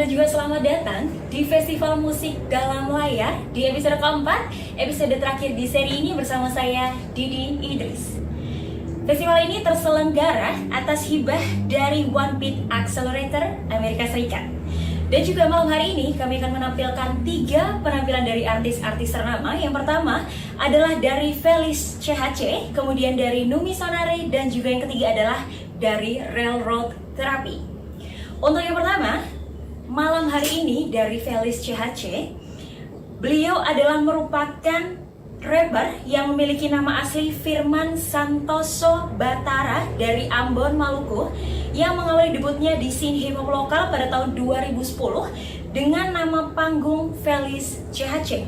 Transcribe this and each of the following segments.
dan juga selamat datang di Festival Musik Dalam Layar di episode keempat, episode terakhir di seri ini bersama saya, Didi Idris. Festival ini terselenggara atas hibah dari One Beat Accelerator Amerika Serikat. Dan juga malam hari ini kami akan menampilkan 3 penampilan dari artis-artis ternama. Yang pertama adalah dari Felis CHC, kemudian dari Numi Sonare, dan juga yang ketiga adalah dari Railroad Therapy. Untuk yang pertama, malam hari ini dari Felis CHC, beliau adalah merupakan rapper yang memiliki nama asli Firman Santoso Batara dari Ambon, Maluku, yang mengawali debutnya di scene hip hop lokal pada tahun 2010 dengan nama panggung Felis CHC.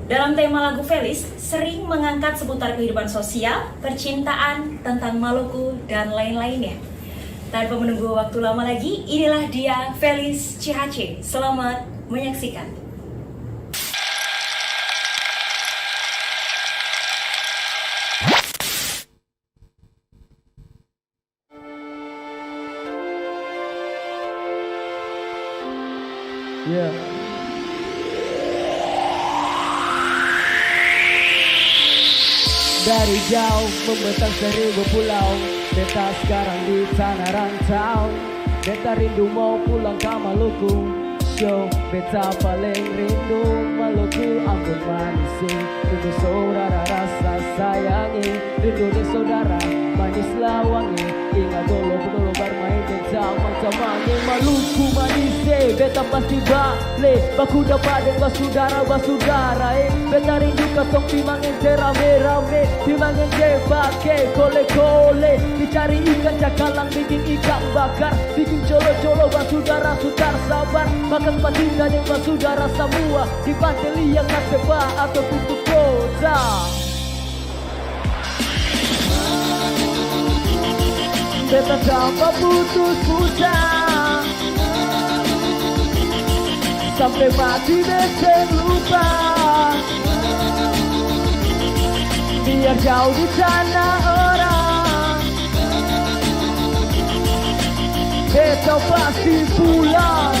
Dalam tema lagu Felis sering mengangkat seputar kehidupan sosial, percintaan, tentang Maluku, dan lain-lainnya. Tanpa menunggu waktu lama lagi, inilah dia Felis CHC. Selamat menyaksikan. Yeah. Dari jauh membentang 1000 pulau, beta sekarang di tanah rantau. Beta rindu mau pulang ke Maluku. Yo, beta paling rindu Maluku, Ambon manis. Rindu saudara rasa sayangi, rindu di saudara manis lawangi. Ingat dulu bermain beta mancamangi. Maluku manis, beta pasti balik. Baku dapat dengan saudara-saudara. Beta rindu katong pimangen rame-rame, pimangen pakai kole-kole. Dicari ikan cakalang, bikin ikan bakar, bikin colo-colo basudara sutar sabar. Makan patina yang basudara semua di pantai liang Naseba atau tutup kota. Beta tanpa putus puasa, sampai mati beta lupa. Biar jauh di sana orang, beta pasti pulang.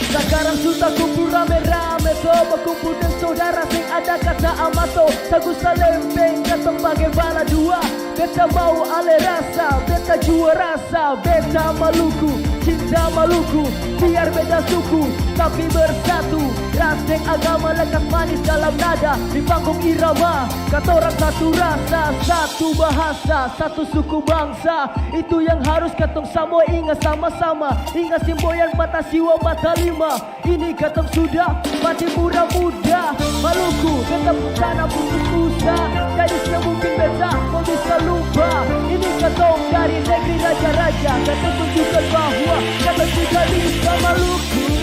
Sekarang sudah kumpul rame-rame, coba kumpul dan saudara sing ada kata amato. Sagu salembeng katong bagai bala dua. Beta mau ale rasa, beta jua rasa. Beta Maluku, cinta Maluku, biar beda suku tapi bersatu. Ranteng agama lekat manis dalam nada, di panggung irama katorang satu rasa, satu bahasa, satu suku bangsa. Itu yang harus katong semua ingat sama-sama. Ingat simboyan mata siwa mata lima. Ini katong sudah mati muda-muda. Maluku, beta tanah putus usaha. Gadisnya mungkin beta mau bisa lupa. Ini katong dari negeri raja-raja. Katong tunjukkan bahwa katong juga bisa Maluku.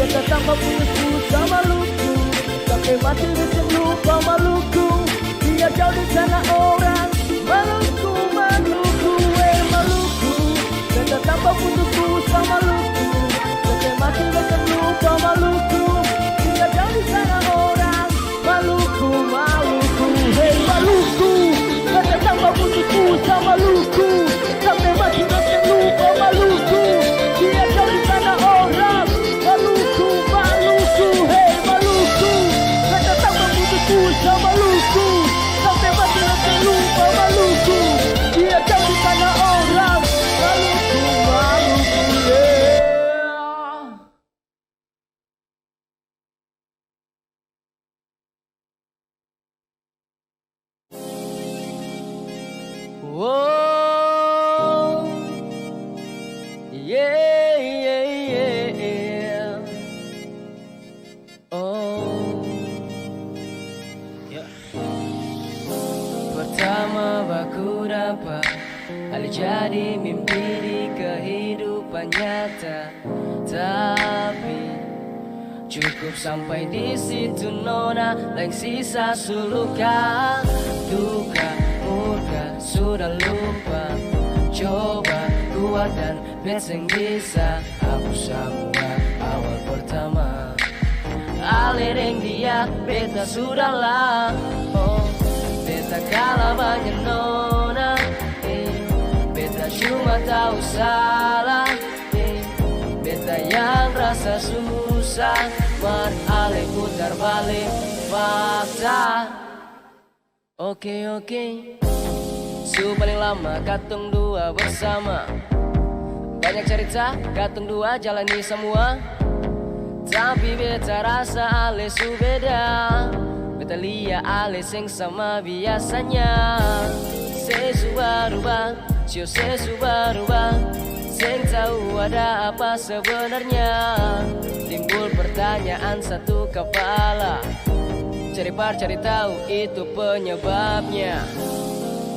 Beta tanpa putus usaha Maluku, sampai mati bisa lupa Maluku. Biar jauh di sana orang Maluku, Maluku, Maluku. Beta tanpa putus usaha Maluku, sampai mati bisa lupa Maluku. Biar jauh di sana orang Maluku, Maluku, Maluku. Beta tanpa putus usaha Maluku, sampai mati bisa lupa Maluku. Biar jauh di sana orang Maluku, Maluku, Maluku. Beta tanpa putus usaha Maluku, sampai mati bisa lupa Maluku. Biar jauh di sana orang Maluku, Maluku, Whoa, yeah, yeah, yeah. Oh, yeah. Pertama baku dapat hal jadi mimpi di kehidupan nyata, tapi cukup sampai di situ nona. Lain sisa sulukan duka murka sudah lupa. Coba kuat dan beseng bisa hapus semua awal pertama. Alireng dia beta sudahlah. Oh, beta kalah banyak nona. Beta cuma tahu salah, beta yang rasa susah. Mar ale putar balik fakta. Oke, su paling lama katong dua bersama. Banyak cerita katong dua jalani semua. Tapi beta rasa ale su beda. Beta lia ale seng sama biasanya. Sesu berubah, sesu berubah. Seng tahu ada apa sebenarnya. Timbul pertanyaan satu kepala. Cari tahu itu penyebabnya.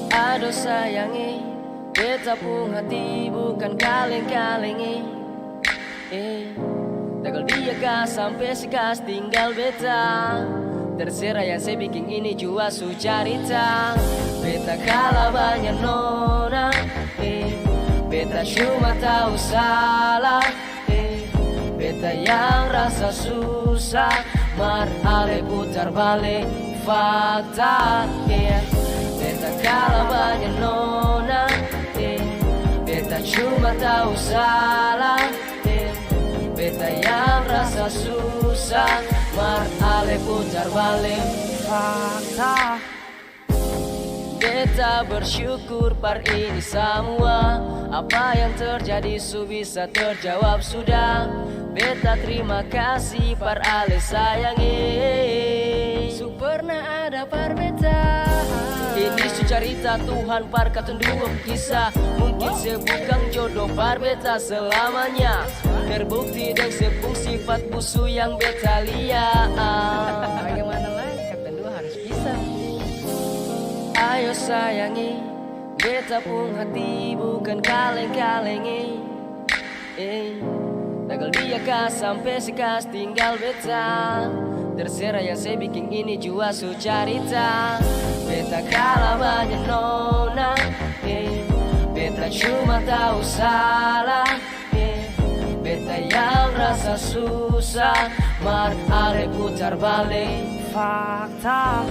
Aduh sayangi, beta pun hati bukan kaleng-kalengi. Tegal dia kah sampai sekas tinggal beta. Terserah yang saya bikin ini jua su carita. Beta kalah banyak nona, beta cuma tahu salah, beta yang rasa susah. Mar ale putar balik fakta, beta kalah banyak nona, beta cuma tahu salah, beta yang rasa susah. Mar ale putar balik fakta. Beta bersyukur par ini semua. Apa yang terjadi su bisa terjawab sudah. Beta terima kasih par ale sayangi. Su pernah ada par beta. Ini su cerita Tuhan par katong dua kisah. Mungkin sebukang jodoh par beta selamanya. Terbukti dan sepung sifat busu yang beta lihat. Bagaimana lagi katong dua harus bisa. Ayo sayangi, beta pun hati bukan kaleng-kalengi. Tegal dia kah sampai sekas tinggal beta. Terserah yang saya bikin ini jua su carita. Beta kalah banyak nona, beta cuma tahu salah, beta yang rasa susah. Mar ale putar balik fakta.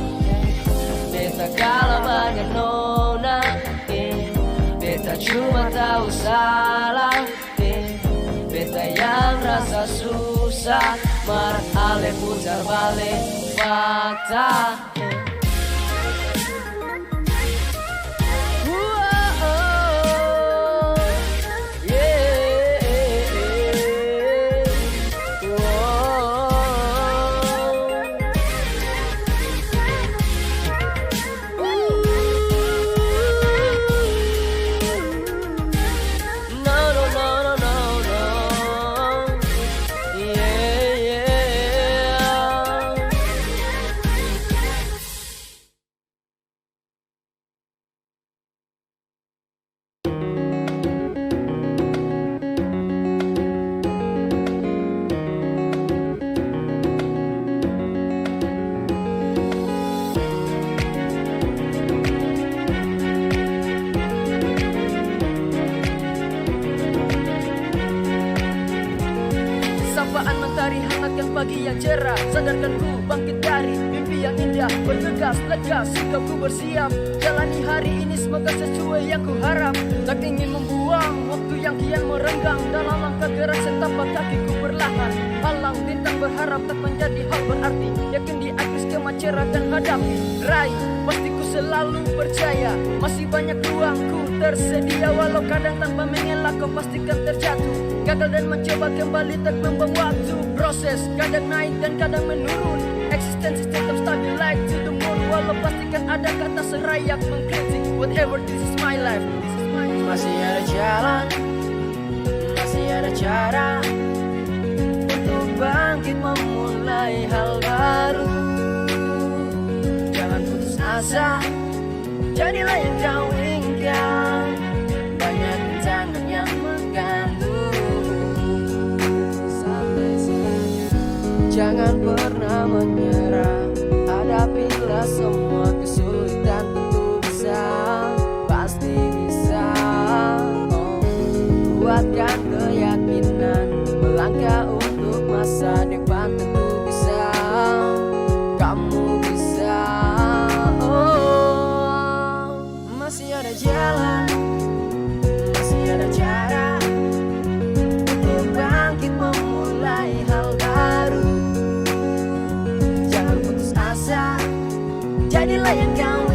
Beta kalah banyak nona, beta cuma tahu salah, beta yang rasa susah. Mar ale putar balik fakta. Sapaan mentari hangatkan pagi yang cerah. Sadarkan ku bangkit dari mimpi yang indah. Bergegas, legas, sikapku bersiap. Jalani hari ini semoga sesuai yang ku harap. Tak ingin membuang waktu yang kian merenggang. Dalam langkah gerak setapak kakiku perlahan. Halang bintang berharap tak menjadi hal berarti. Yakin di akhir skema cerah dan hadapi. Raih, pasti ku selalu percaya. Masih banyak ruang ku tersedia. Walau kadang tanpa mengelak kau pastikan terjatuh. Gagal dan mencoba kembali tak membuang waktu. Proses kadang naik dan kadang menurun. Eksistensi tetap stabil like to the moon. Walau pastikan ada kata serayak mengkritik. Whatever, this is my life. Masih ada jalan, masih ada cara untuk bangkit memulai hal baru. Jangan putus asa, jadilah yang kau inginkan. Banyak rintangan yang mengganggu. Jangan pernah menyerah. Hadapilah semua kesulitan, tentu bisa, pasti bisa. Kuatkan keyakinan, melangkah untuk masa depan, tentu bisa. Kamu bisa. Masih ada jalan, nilai yang kau